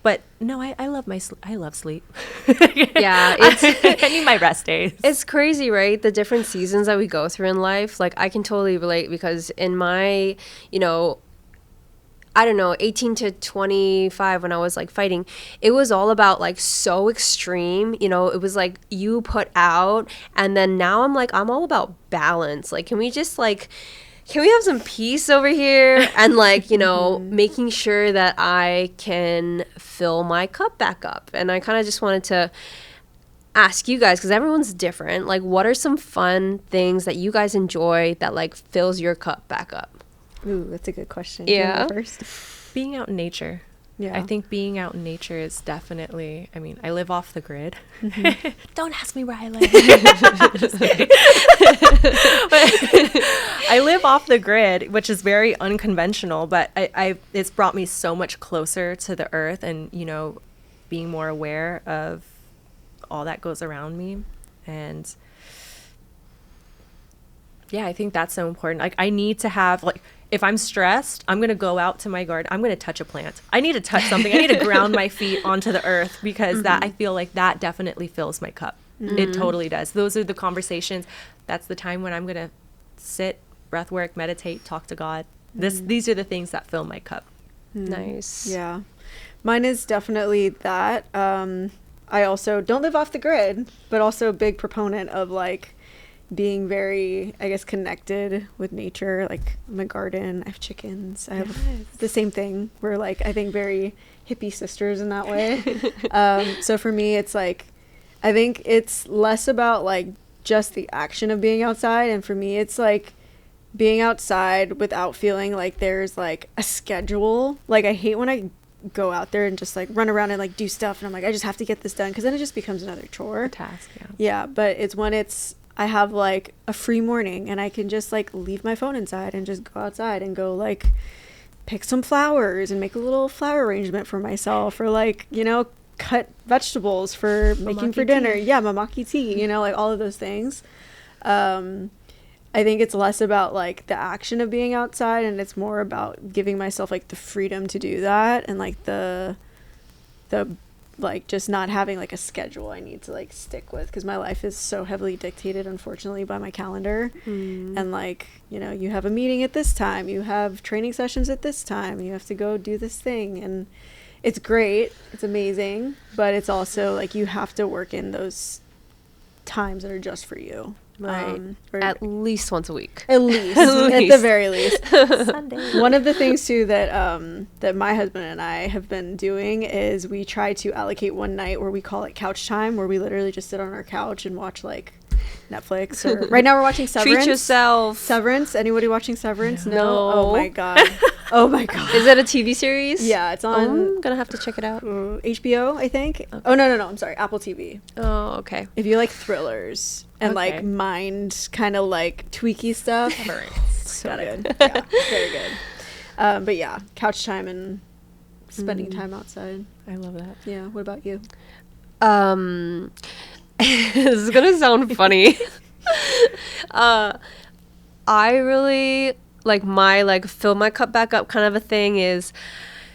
But no, I love I love sleep. Yeah, I need my rest days. It's crazy, right? The different seasons that we go through in life. Like, I can totally relate, because in my, you know, I don't know, 18 to 25, when I was like fighting, it was all about like so extreme, you know, it was like you put out, and then now I'm like, I'm all about balance. Like, can we have some peace over here? And like, you know, making sure that I can fill my cup back up. And I kind of just wanted to ask you guys, because everyone's different, like, what are some fun things that you guys enjoy that like fills your cup back up? Ooh, that's a good question. Yeah. First, being out in nature. Yeah. I think being out in nature is definitely, I mean, I live off the grid. Don't ask me where I live. Just kidding. But I live off the grid, which is very unconventional, but it's brought me so much closer to the earth, and, you know, being more aware of all that goes around me. And yeah, I think that's so important. Like, I need to have, like, if I'm stressed, I'm going to go out to my garden. I'm going to touch a plant. I need to touch something. I need to ground my feet onto the earth, because that, I feel like that definitely fills my cup. It totally does. Those are the conversations. That's the time when I'm going to sit, breath work, meditate, talk to God. These are the things that fill my cup. Nice. Yeah. Mine is definitely that. I also don't live off the grid, but also a big proponent of like being very, I guess, connected with nature. Like, my garden, I have chickens, I have the same thing. We're like, I think, very hippie sisters in that way. So for me, it's like, I think it's less about like just the action of being outside, and for me it's like being outside without feeling like there's like a schedule. Like, I hate when I go out there and just like run around and like do stuff, and I'm like, I just have to get this done, because then it just becomes another chore, A task. Yeah, but it's when I have like a free morning and I can just like leave my phone inside and just go outside and go like pick some flowers and make a little flower arrangement for myself, or like, you know, cut vegetables for making for dinner. Yeah, mamaki tea, you know, like all of those things. I think it's less about like the action of being outside, and it's more about giving myself like the freedom to do that, and like the like just not having like a schedule I need to like stick with, because my life is so heavily dictated, unfortunately, by my calendar. And like, you know, you have a meeting at this time, you have training sessions at this time, you have to go do this thing, and it's great, it's amazing, but it's also like you have to work in those times that are just for you. Right. At least once a week. At least. At the very least. Sunday. One of the things too that that my husband and I have been doing is we try to allocate one night where we call it couch time, where we literally just sit on our couch and watch like Netflix, or right now we're watching Severance. Treat yourself. Severance. Anybody watching Severance? No. Oh my god. Oh my god. Is it a TV series? Yeah, it's on. I'm gonna have to check it out. HBO, I think. Okay. Oh no, I'm sorry, Apple TV. Oh, okay. If you like thrillers and like mind kind of like tweaky stuff, so good. Yeah, very good. But yeah, couch time and spending time outside. I love that. Yeah. What about you? This is gonna sound funny. I really like my like fill my cup back up kind of a thing is,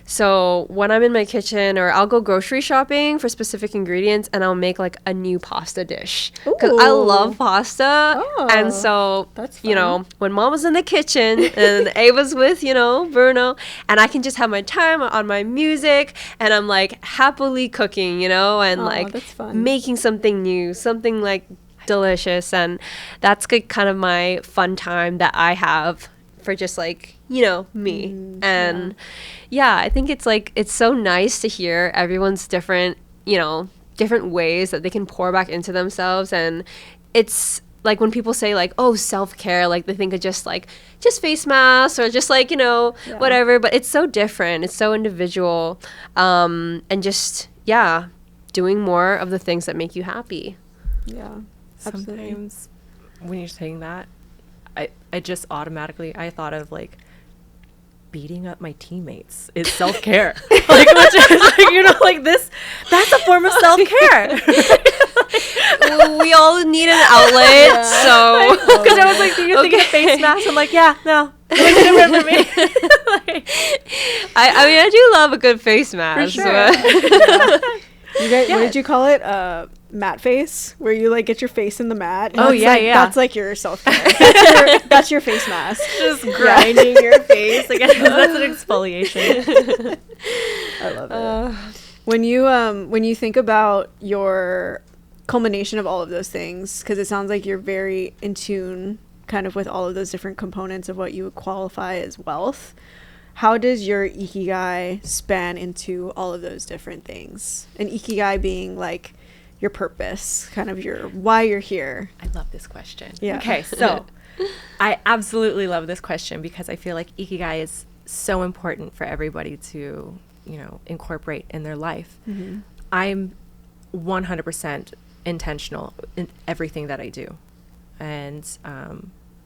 so when I'm in my kitchen, or I'll go grocery shopping for specific ingredients, and I'll make like a new pasta dish, because I love pasta. And so that's fun. You know, when Mom was in the kitchen and Ava's with, you know, Bruno, and I can just have my time on my music, and I'm like happily cooking, you know, and like that's fun. making something new, something like delicious. And that's kind of my fun time that I have for just like, you know, me. And yeah, I think it's like, it's so nice to hear everyone's different, you know, different ways that they can pour back into themselves. And it's like when people say like, oh, self-care, like they think of just face masks, or just like, you know, whatever, but it's so different, it's so individual. And just, yeah, doing more of the things that make you happy. Yeah, absolutely. Sometimes when you're saying that, I just automatically, I thought of like beating up my teammates is self-care. Like, which is like, you know, like this, that's a form of self-care. We all need an outlet, so. Because I was like, do you think of face mask? I'm like, yeah, no. Like, remember me. Like, I mean, I do love a good face mask. For sure. You guys, what did you call it? Mat face, where you like get your face in the mat. Oh, yeah, like, yeah. That's like your self-care. That's your face mask. Just grinding your face. Like, that's an exfoliation. I love it. When you think about your culmination of all of those things, because it sounds like you're very in tune kind of with all of those different components of what you would qualify as wealth, how does your ikigai span into all of those different things? And ikigai being like your purpose, kind of your why you're here. I love this question. Yeah. Okay, so I absolutely love this question, because I feel like ikigai is so important for everybody to, you know, incorporate in their life. I'm 100% intentional in everything that I do. And,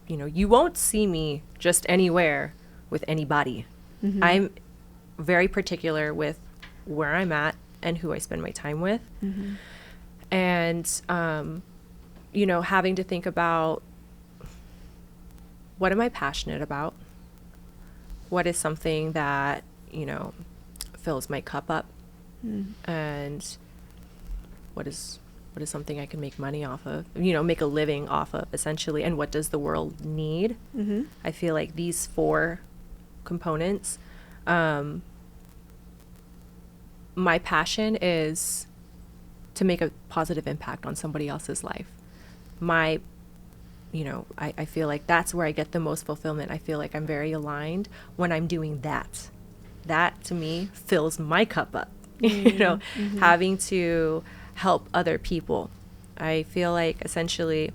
you know, you won't see me just anywhere with anybody. I'm very particular with where I'm at and who I spend my time with. And, you know, having to think about, what am I passionate about? What is something that, you know, fills my cup up? And what is something I can make money off of, you know, make a living off of, essentially? And what does the world need? I feel like these 4 components, my passion is to make a positive impact on somebody else's life. My, you know, I feel like that's where I get the most fulfillment. I feel like I'm very aligned when I'm doing that. That to me fills my cup up, you know, having to help other people. I feel like essentially,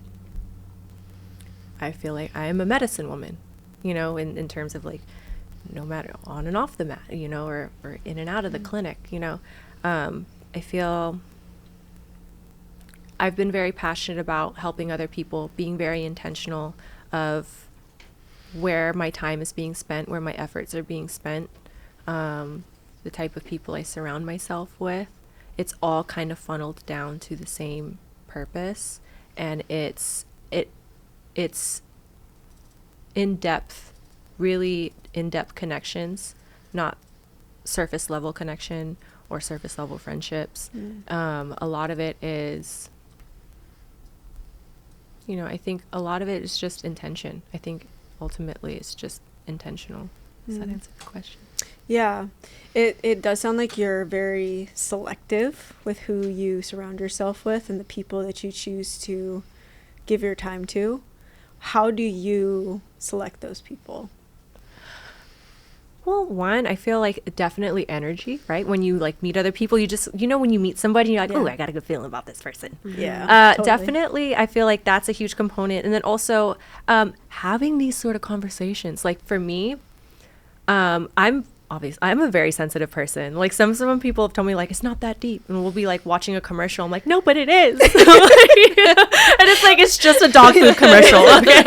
I feel like I am a medicine woman, you know, in terms of like, no matter on and off the mat, you know, or in and out of the clinic, you know. I feel I've been very passionate about helping other people, being very intentional of where my time is being spent, where my efforts are being spent, the type of people I surround myself with. It's all kind of funneled down to the same purpose, and it's in-depth, really in-depth connections, not surface level connection or surface level friendships. A lot of it is, I think a lot of it is just intention. I think ultimately it's just intentional. Does that answer the question? Yeah, it does sound like you're very selective with who you surround yourself with and the people that you choose to give your time to. How do you select those people? Well, one, I feel like definitely energy, right? When you like meet other people, you just, when you meet somebody, you're like, oh, I got a good feeling about this person. Yeah, totally. Definitely. I feel like that's a huge component. And then also having these sort of conversations. Like for me, I'm a very sensitive person. Like some people have told me like, it's not that deep. And we'll be like watching a commercial. I'm like, no, but it is. And it's like, it's just a dog food commercial. Okay.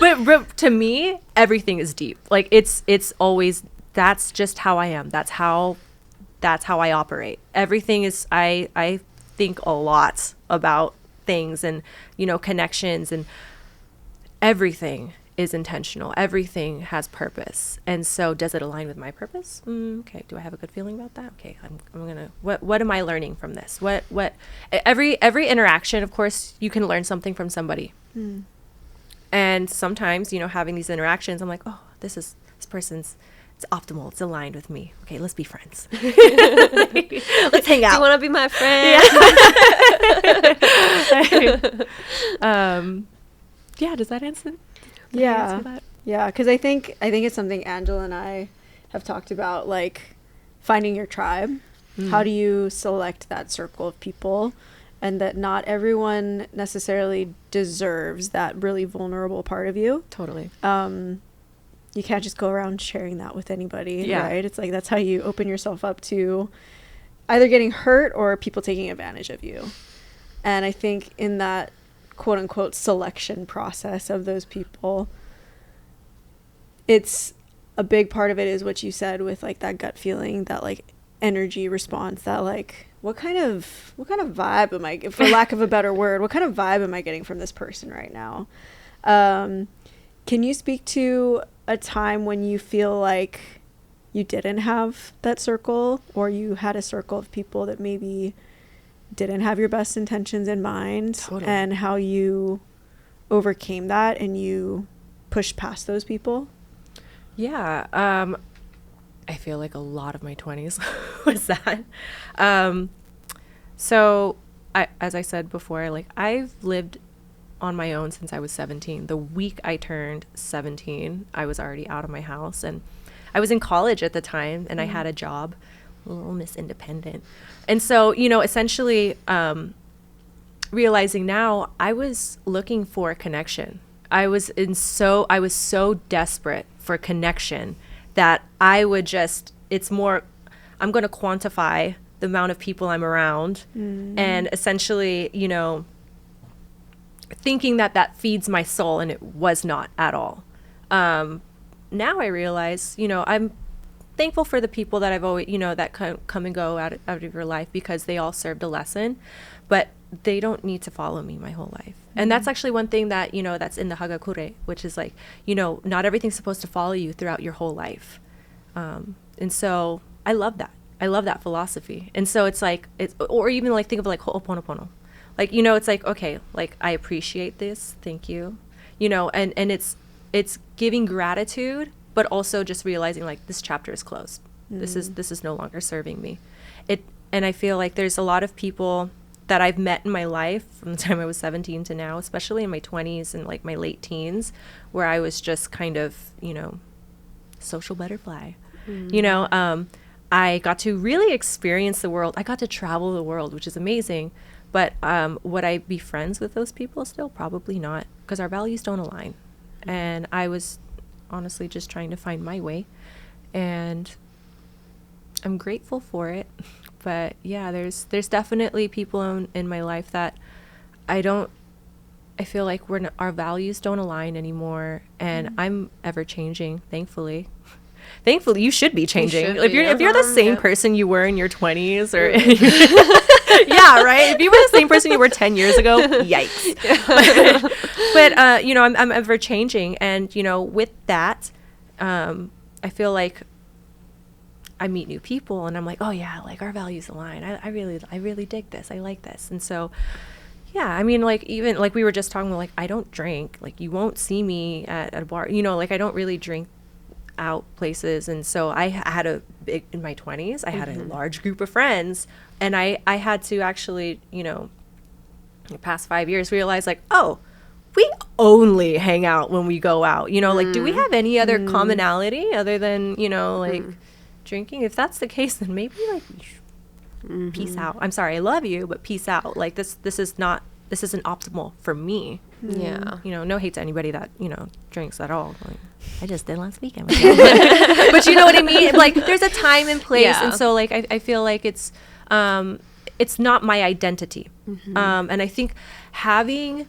But to me, everything is deep. Like it's always, that's just how I am. That's how I operate. Everything is, I think a lot about things and, connections, and everything is intentional. Everything has purpose. And so does it align with my purpose? Okay. Do I have a good feeling about that? Okay. I'm going to, what am I learning from this? Every interaction, of course, you can learn something from somebody. And sometimes, having these interactions, I'm like, oh, this person's, it's optimal. It's aligned with me. Okay. Let's be friends. Let's hang out. Do you want to be my friend? Yeah. Does that answer? Yeah, because I think it's something Angela and I have talked about, like finding your tribe. How do you select that circle of people, and that not everyone necessarily deserves that really vulnerable part of you. Totally. You can't just go around sharing that with anybody, right? It's like that's how you open yourself up to either getting hurt or people taking advantage of you. And I think in that quote unquote selection process of those people, it's a big part of it is what you said with like that gut feeling, that like energy response, that like what kind of vibe am I, for lack of a better word, what kind of vibe am I getting from this person right now? Can you speak to a time when you feel like you didn't have that circle, or you had a circle of people that maybe didn't have your best intentions in mind? Totally. And how you overcame that and you pushed past those people? Yeah. I feel like a lot of my 20s was that. So as I said before, like I've lived on my own since I was 17. The week I turned 17, I was already out of my house, and I was in college at the time, and I had a job, little Miss Independent. And so, essentially, realizing now I was looking for a connection. I was so desperate for connection that I would just, I'm going to quantify the amount of people I'm around, and essentially, thinking that feeds my soul, and it was not at all. Now I realize, I'm thankful for the people that I've always, that come and go out of your life, because they all served a lesson, but they don't need to follow me my whole life. And that's actually one thing that, that's in the Hagakure, which is like, not everything's supposed to follow you throughout your whole life. And so I love that. I love that philosophy. And so it's like, or even like think of like ho'oponopono. Like, it's like, okay, like I appreciate this. Thank you. And it's giving gratitude, but also just realizing like this chapter is closed. This is no longer serving me. And I feel like there's a lot of people that I've met in my life from the time I was 17 to now, especially in my 20s and like my late teens, where I was just kind of, social butterfly. I got to really experience the world. I got to travel the world, which is amazing. But would I be friends with those people still? Probably not, because our values don't align. And I was honestly just trying to find my way. And I'm grateful for it. But yeah, there's definitely people in my life that I feel like our values don't align anymore. And I'm ever changing, thankfully. thankfully you should be changing. should If be, you're the same yeah. person you were in your 20s or yeah, right. If you were the same person you were 10 years ago, yikes. But you know, I'm ever changing, and you know, with that, I feel like I meet new people, and I'm like, oh yeah, like our values align. I really dig this. I like this, and so. Yeah, I mean, like, even, like, we were just talking about, like, I don't drink. Like, you won't see me at a bar. You know, like, I don't really drink out places. And so I had in my 20s, I had a large group of friends. And I had to actually, you know, the past 5 years, realize, like, oh, we only hang out when we go out. You know, like, do we have any other commonality other than, you know, like, drinking? If that's the case, then maybe, like, peace out. I'm sorry, I love you, but peace out. Like this isn't optimal for me. Yeah. You know, no hate to anybody that, you know, drinks at all. Like, I just did last weekend. But you know what I mean? Like there's a time and place. Yeah. And so like I feel like it's not my identity. And I think having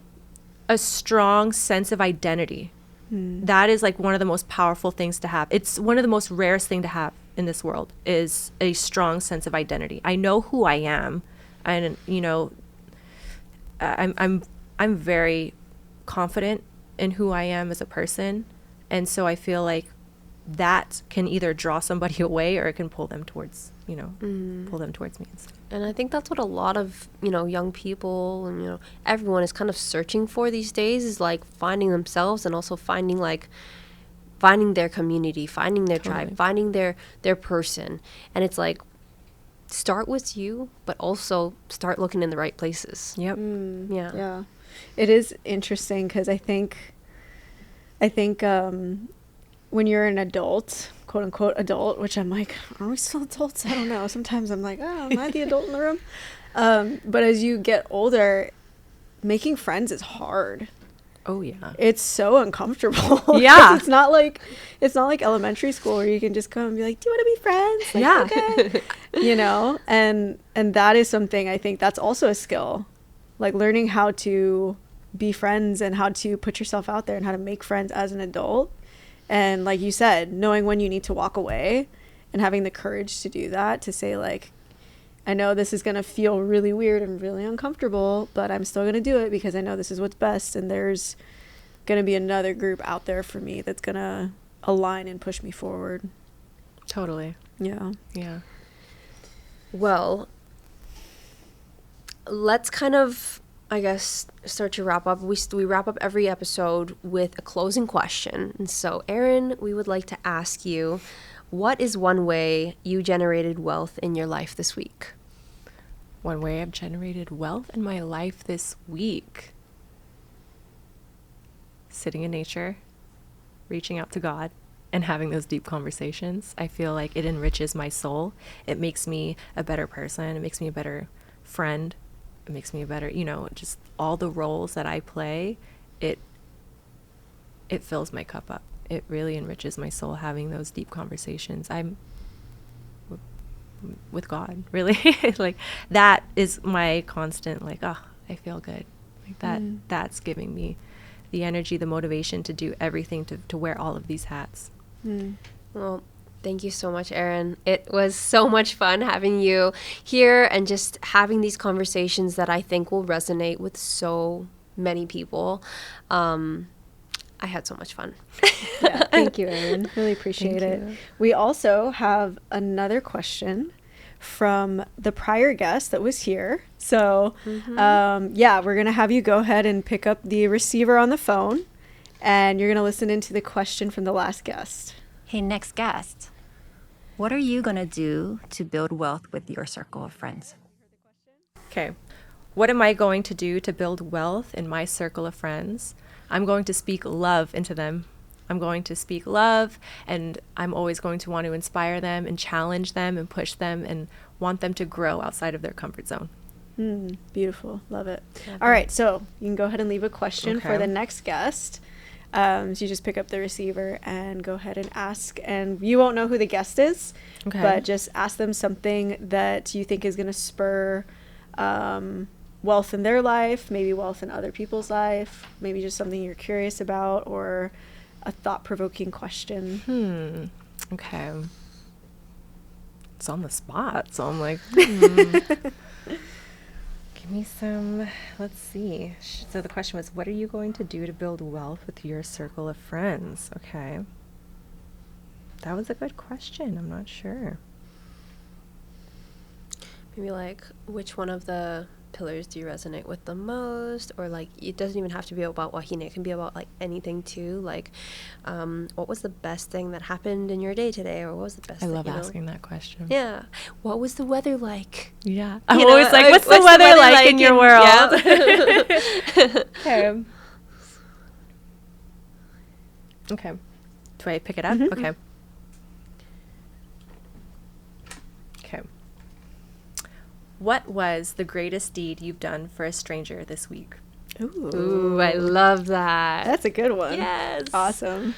a strong sense of identity, that is like one of the most powerful things to have. It's one of the most rarest thing to have in this world is a strong sense of identity. I know who I am, and you know, I'm very confident in who I am as a person, and so I feel like that can either draw somebody away or it can pull them towards, you know, pull them towards me. And I think that's what a lot of, you know, young people and, you know, everyone is kind of searching for these days, is like finding themselves and also finding their community, finding their tribe, finding their person. And it's like, start with you, but also start looking in the right places. Yep. Yeah. It is interesting because I think when you're an adult, quote unquote adult, which I'm like, are we still adults? I don't know. Sometimes I'm like, oh, am I the adult in the room? But as you get older, making friends is hard. Oh yeah. It's so uncomfortable. Yeah. It's not like elementary school where you can just come and be like, do you want to be friends? Like, Yeah. okay. You know, and that is something, I think that's also a skill, like learning how to be friends and how to put yourself out there and how to make friends as an adult. And like you said, knowing when you need to walk away and having the courage to do that, to say like, I know this is going to feel really weird and really uncomfortable, but I'm still going to do it because I know this is what's best. And there's going to be another group out there for me that's going to align and push me forward. Totally. Yeah. Yeah. Well, let's kind of, I guess, start to wrap up. We wrap up every episode with a closing question. And so, Erin, we would like to ask you, what is one way you generated wealth in your life this week? One way I've generated wealth in my life this week. Sitting in nature, reaching out to God, and having those deep conversations. I feel like it enriches my soul. It makes me a better person. It makes me a better friend. It makes me a better, you know, just all the roles that I play, it fills my cup up. It really enriches my soul having those deep conversations. I'm with God, really. Like that is my constant, like, oh, I feel good. Like that, that's giving me the energy, the motivation to do everything, to wear all of these hats. Well, thank you so much, Erin. It was so much fun having you here and just having these conversations that I think will resonate with so many people. I had so much fun. Yeah, thank you, Erin. Really appreciate it. We also have another question from the prior guest that was here. So, yeah, we're going to have you go ahead and pick up the receiver on the phone, and you're going to listen into the question from the last guest. Hey, next guest. What are you going to do to build wealth with your circle of friends? Okay. What am I going to do to build wealth in my circle of friends? I'm going to speak love into them. I'm going to speak love, and I'm always going to want to inspire them and challenge them and push them and want them to grow outside of their comfort zone. Beautiful. Love it. All right. So you can go ahead and leave a question for the next guest. So you just pick up the receiver and go ahead and ask, and you won't know who the guest is, but just ask them something that you think is going to spur wealth in their life, maybe wealth in other people's life, maybe just something you're curious about, or a thought-provoking question. Okay. It's on the spot, so I'm like, give me some, let's see. So the question was, what are you going to do to build wealth with your circle of friends? Okay. That was a good question. I'm not sure. Maybe like, which one of the pillars do you resonate with the most? Or like, it doesn't even have to be about wahine. It can be about like anything too. Like, what was the best thing that happened in your day today? Or what was the best I thing, love you know? asking that question. Yeah. What was the weather like? Yeah. I'm You know, always like, what's the weather like in your world? Yeah. Okay. Okay. Do I pick it up? Okay. Okay. What was the greatest deed you've done for a stranger this week? Ooh, I love that. That's a good one. Yes. Awesome.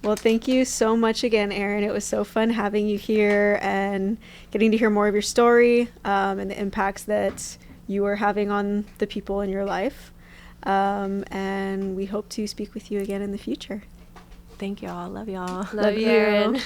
Well, thank you so much again, Erin. It was so fun having you here and getting to hear more of your story and the impacts that you are having on the people in your life. And we hope to speak with you again in the future. Thank y'all. Love y'all. Love you, Erin.